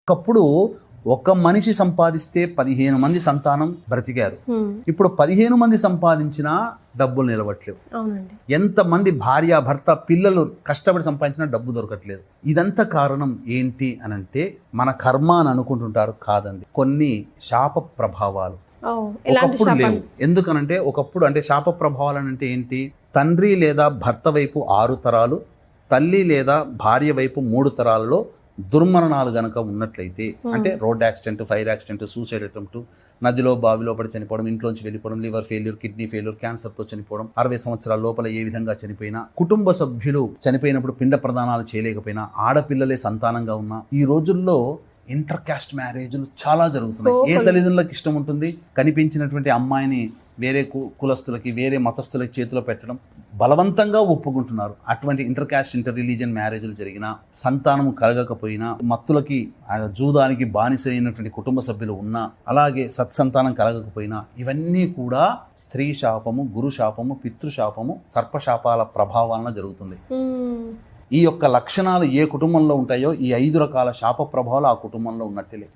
ఒకప్పుడు ఒక మనిషి సంపాదిస్తే 15 మంది సంతానం బ్రతికారు. ఇప్పుడు 15 మంది సంపాదించినా డబ్బులు నిలవట్లేవు. ఎంతమంది భార్య భర్త పిల్లలు కష్టపడి సంపాదించినా డబ్బు దొరకట్లేదు. ఇదంతా కారణం ఏంటి అనంటే మన కర్మ అని అనుకుంటుంటారు. కాదండి, కొన్ని శాప ప్రభావాలు ఒకప్పుడు లేవు. ఎందుకనంటే ఒకప్పుడు అంటే శాప ప్రభావాలు అంటే ఏంటి? తండ్రి లేదా భర్త వైపు 6 తరాలు, తల్లి లేదా భార్య వైపు 3 తరాలలో దుర్మరణాలు గనక ఉన్నట్లయితే, అంటే road accident, fire accident, suicide attempt, నదిలో బావిలో పడి చనిపోవడం, ఇంట్లోంచి వెళ్ళిపోవడం, లివర్ ఫెయిల్యూర్, కిడ్నీ ఫెయిల్యూర్, క్యాన్సర్తో చనిపోవడం, 60 సంవత్సరాల లోపల ఏ విధంగా చనిపోయినా, కుటుంబ సభ్యులు చనిపోయినప్పుడు పిండ ప్రదానాలు చేయలేకపోయినా, ఆడపిల్లలే సంతానంగా ఉన్నా, ఈ రోజుల్లో ఇంటర్ క్యాస్ట్ మ్యారేజ్లు చాలా జరుగుతున్నాయి. ఏ తల్లిదండ్రులకు ఇష్టం ఉంటుంది కనిపించినటువంటి అమ్మాయిని వేరే కులస్తులకి, వేరే మతస్థులకి చేతిలో పెట్టడం? బలవంతంగా ఒప్పుకుంటున్నారు. అటువంటి ఇంటర్ క్యాస్ట్, ఇంటర్ రిలీజియన్ మ్యారేజ్లు జరిగినా, సంతానం కలగకపోయినా, మత్తులకి జూదానికి బానిసైనటువంటి కుటుంబ సభ్యులు ఉన్నా, అలాగే సత్సంతానం కలగకపోయినా, ఇవన్నీ కూడా స్త్రీ శాపము, గురు శాపము, పితృశాపము, సర్పశాపాల ప్రభావాలన జరుగుతుంది. ఈ యొక్క లక్షణాలు ఏ కుటుంబంలో ఉంటాయో ఈ 5 రకాల శాప ప్రభావాలు ఆ కుటుంబంలో ఉన్నట్టే.